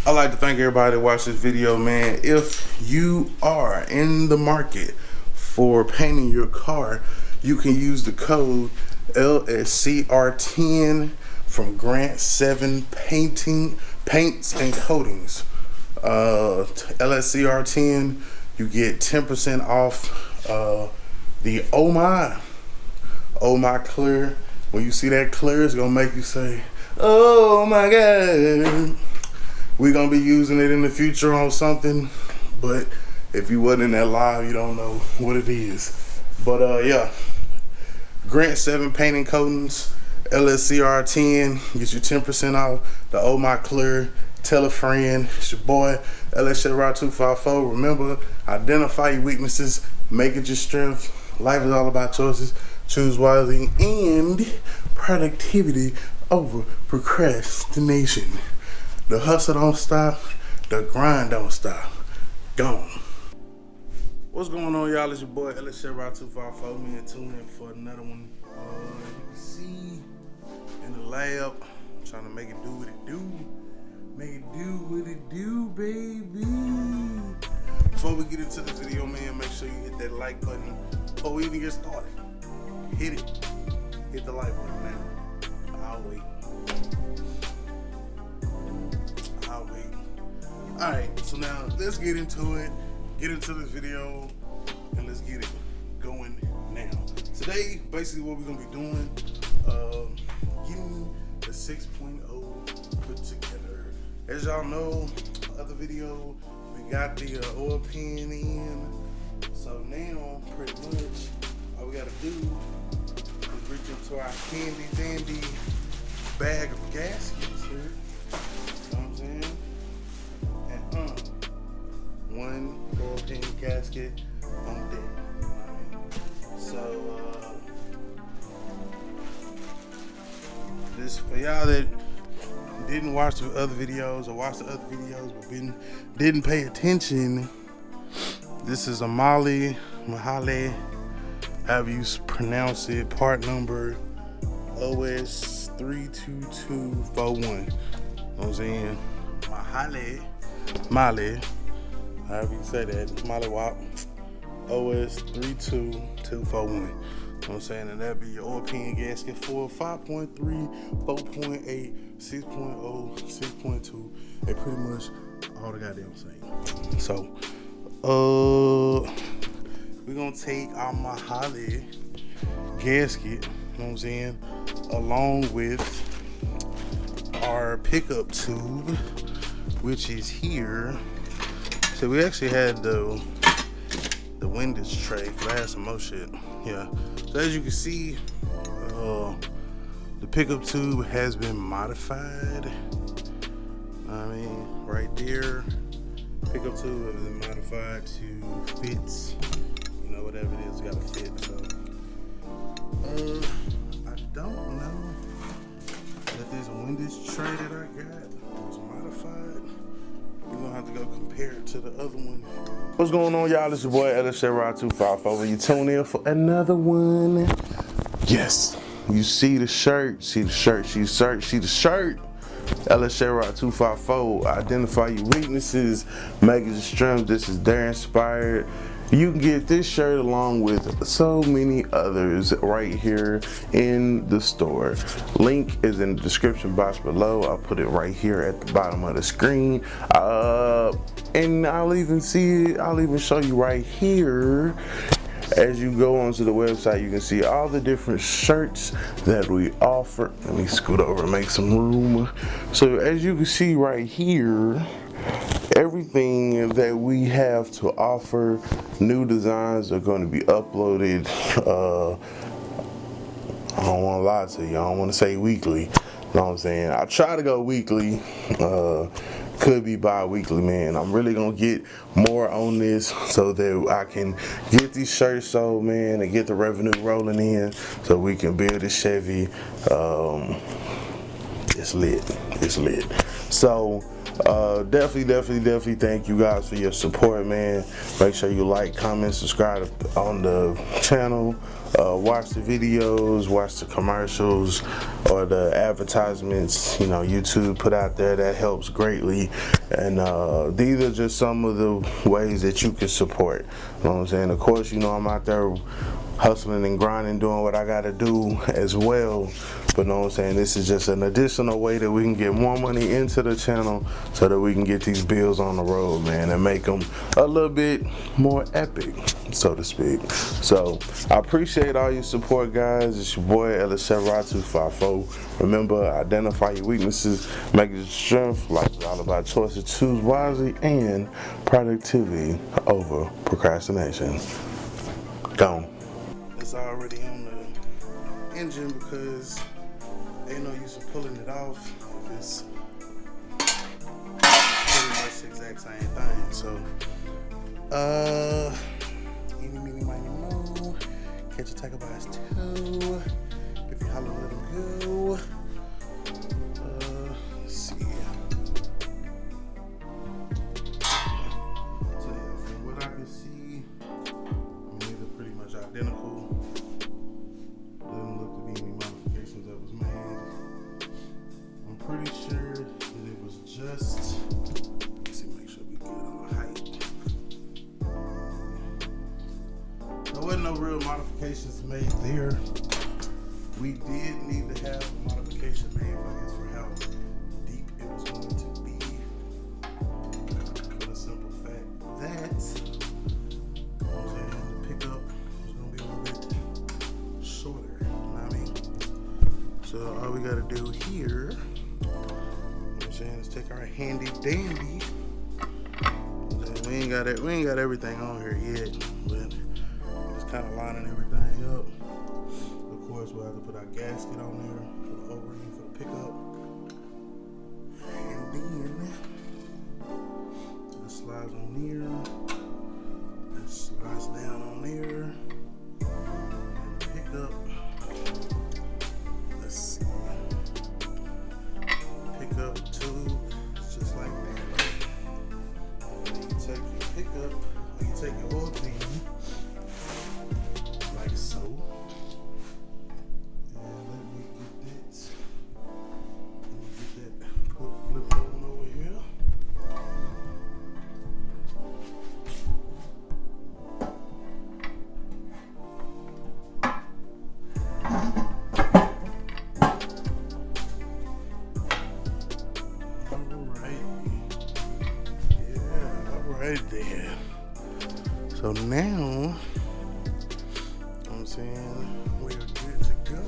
I'd like to thank everybody that watched this video, man. If you are in the market for painting your car, you can use the code LSCR10 from Grant 7 Paints and Coatings. LSCR10, you get 10% off the Oh My Clear. When you see that clear, it's gonna make you say, oh my God. We're gonna be using it in the future on something, but if you wasn't in that live, you don't know what it is. But yeah, Grant 7 Painting Coatings, LSCR10, get you 10% off the Oh My Clear. Tell a friend. It's your boy LSCR254. Remember, identify your weaknesses, make it your strength. Life is all about choices. Choose wisely and productivity over procrastination. The hustle don't stop, the grind don't stop. Gone. What's going on, y'all? It's your boy LSCR254. Man, tune in for another one. You can see in the lab, I'm trying to make it do what it do. Make it do what it do, baby. Before we get into the video, man, make sure you hit that like button before we even get started. Hit it. Hit the like button now. I'll wait. Alright, so now let's get into it. Get into this video and let's get it going now. Today, basically what we're going to be doing, getting the 6.0 put together. As y'all know, other video, we got the oil pan in. So now, pretty much, all we got to do is reach into our handy dandy bag of gaskets here. You know what I'm saying? One oil pan gasket on deck. So this for y'all that didn't watch the other videos or watched the other videos but didn't pay attention. This is a Mahale, however you pronounce it, part number OS32241. You know what I'm saying? Mahale, however you say that, Mollywop, OS32241. You know what I'm saying? And that'd be your oil pan gasket for 5.3, 4.8, 6.0, 6.2, and pretty much all the goddamn same. So, we're gonna take our Mahale gasket, you know what I'm saying, along with our pickup tube, which is here. So we actually had the windage tray, but I had some more shit. Yeah. So as you can see, the pickup tube has been modified. I mean, right there, pickup tube has been modified to fit, you know, whatever it is, gotta fit. So, I don't know that this windage tray that I got was modified. We're gonna have to go compare it to the other one. What's going on, y'all? It's your boy LSCR254. You tune in for another one. Yes, you see the shirt, see the shirt. LSCR254. Identify your weaknesses, make it your strength. This is Dare Inspired. You can get this shirt along with so many others right here in the store. Link is in the description box below. I'll put it right here at the bottom of the screen. And I'll even show you right here. As you go onto the website, you can see all the different shirts that we offer. Let me scoot over and make some room. So as you can see right here, everything that we have to offer, new designs are going to be uploaded. I don't want to lie to you. I don't want to say weekly. You know what I'm saying? I try to go weekly. Could be bi-weekly, man. I'm really gonna get more on this so that I can get these shirts sold, man, and get the revenue rolling in so we can build a Chevy. It's lit. it's lit. So definitely thank you guys for your support, man. Make sure you like, comment, subscribe on the channel, watch the videos, watch the commercials or the advertisements, you know, YouTube put out there. That helps greatly. And these are just some of the ways that you can support. You know what I'm saying? Of course, you know, I'm out there hustling and grinding, doing what I gotta do as well. But know what I'm saying, this is just an additional way that we can get more money into the channel so that we can get these bills on the road, man, and make them a little bit more epic, so to speak. So I appreciate all your support, guys. It's your boy Elisha254. Remember, identify your weaknesses, make it your strength. Life is all about choices. Choose wisely and productivity over procrastination. Gone. It's already on the engine because ain't no use of pulling it off if it's pretty much the exact same thing. So, eeny, meeny, miny, moe, catch a tiger by his toe. If you holler, let him go. Let's see. So yeah, from what I can see, I mean, they're pretty much identical. Doesn't look to be any modifications that was made. I'm pretty sure that it was just, let's see, make sure we good on the height. There wasn't no real modifications made there. We did need to have a modification made, I guess, for how deep it was going to be. For the simple fact that, you know what I'm saying, the pickup was going to be a little bit shorter. You know what I mean? So all we got to do here, you know what I'm saying, is take our handy dandy. We ain't got everything on here yet, but just kind of lining everything up. Of course, we'll have to put our gasket on there for the O-ring for the pickup. And then it slides on there. It slides down on there. And the pickup, let's see. Pickup tube, it's just like that. And then you take your pickup, or you take your oil pan, like so. Right there. So now, I'm saying we're good to go.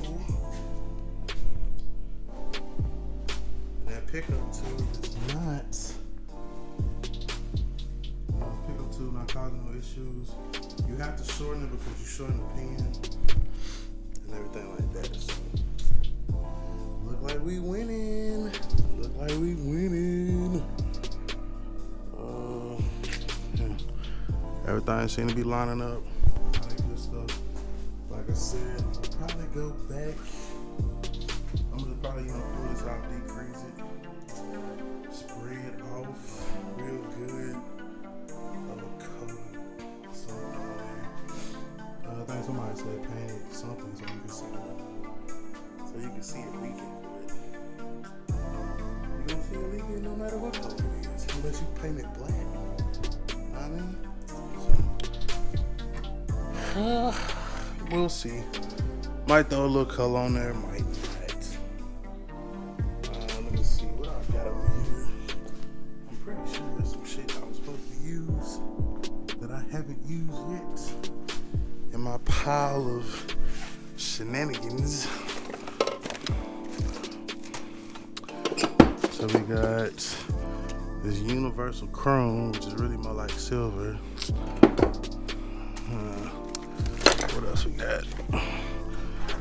That pickup tube is not, pickup tube not causing no issues. You have to shorten it because you shorten the pin and everything like that. So look like we winning. Look like we winning. Everything seems to be lining up. All that good stuff. Like I said, I'll probably go back. I'm gonna probably, pull this out, decrease it, spray it off real good. Coat something on there. I think somebody said paint it something so you can see it leaking. But you're gonna see it leaking no matter what color it is, unless you paint it black. You know what I mean? We'll see. Might throw a little color on there, might not. Let me see what I got over here. I'm pretty sure there's some shit I was supposed to use that I haven't used yet in my pile of shenanigans. So we got this universal chrome, which is really more like silver. What else we got?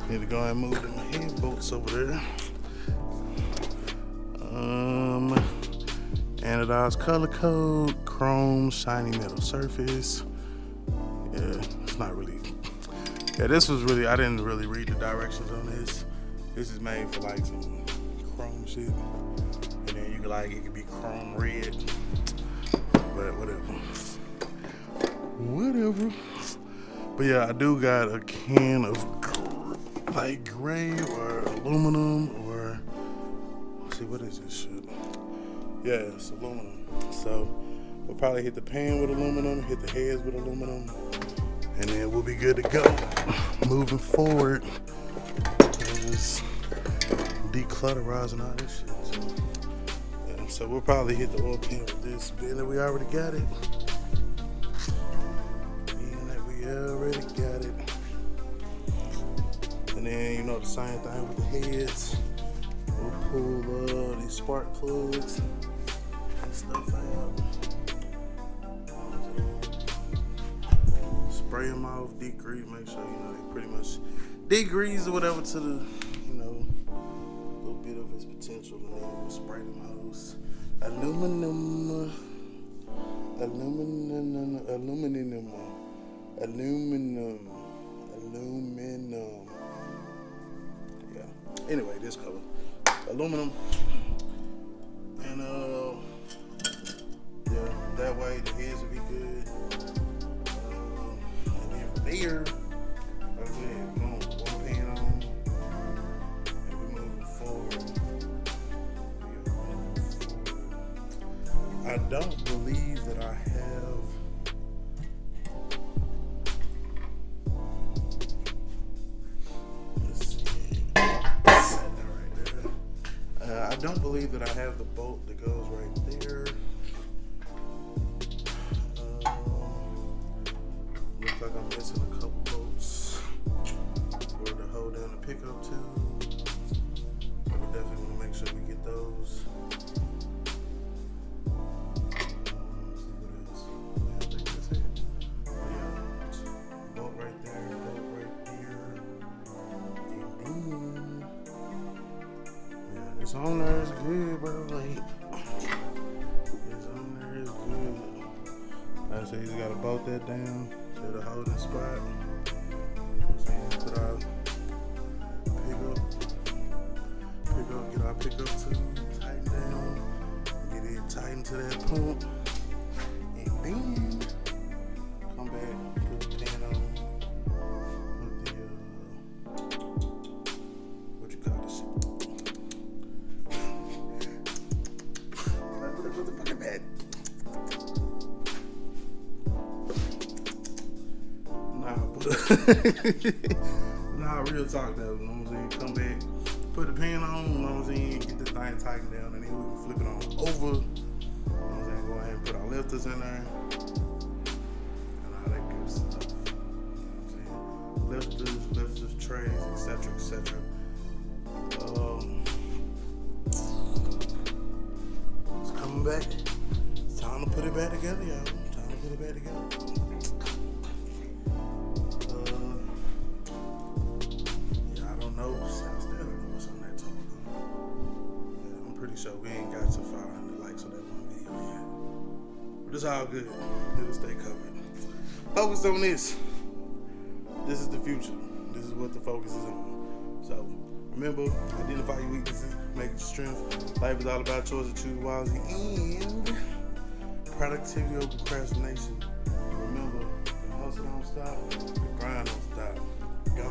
Need to go ahead and move them head bolts over there. Anodized color code, chrome, shiny metal surface. Yeah, it's not really. Yeah, this was really, I didn't really read the directions on this. This is made for like some chrome shit. like it could be chrome red, but whatever. But yeah, I do got a can of like gray or aluminum or, let's see, what is this shit? Yeah, it's aluminum. So we'll probably hit the pan with aluminum, hit the heads with aluminum, and then we'll be good to go. Moving forward, just declutterizing all this shit. So we'll probably hit the oil pan with this, being that we already got it. And then, you know, the same thing with the heads. We'll pull these spark plugs and stuff out. Spray them off, degrease, make sure, you know, they pretty much degrease or whatever to the, you know, little bit of its potential. And then we'll spray them hose. Aluminum. Yeah. Anyway, this color. Aluminum. And yeah, that way the heads will be good. And then from there, like I said, one pan on. And we're moving forward. I don't believe that I have I don't believe that I have the bolt that goes right there. Looks like I'm missing a couple bolts for to hold down the pickup tube. We definitely want to make sure we get those. It's on there is good, bro. Like, it's on there is good. Like I said, you just gotta bolt that down to the holding spot. So you just put our get our pickup tube, tighten down, get it tightened to that pump, and then come back, put the pan on with the what you call this shit? Nah, real talk though, you know what I'm saying? Come back, put the pan on, you know what I'm saying? Get this thing tightened down, and then we can flip it on over. You know what I'm saying? Go ahead and put our lifters in there. And all that good stuff. You know what I'm saying? Lifters, trays, etc. It's coming back. It's time to put it back together, y'all. Time to put it back together. So we ain't got to 500 likes on that one video yet. But it's all good. It'll stay covered. Focus on this. This is the future. This is what the focus is on. So remember, identify your weaknesses, make your strength. Life is all about choices, choose wisely, and productivity over procrastination. Remember, the hustle don't stop, the grind don't stop. Go.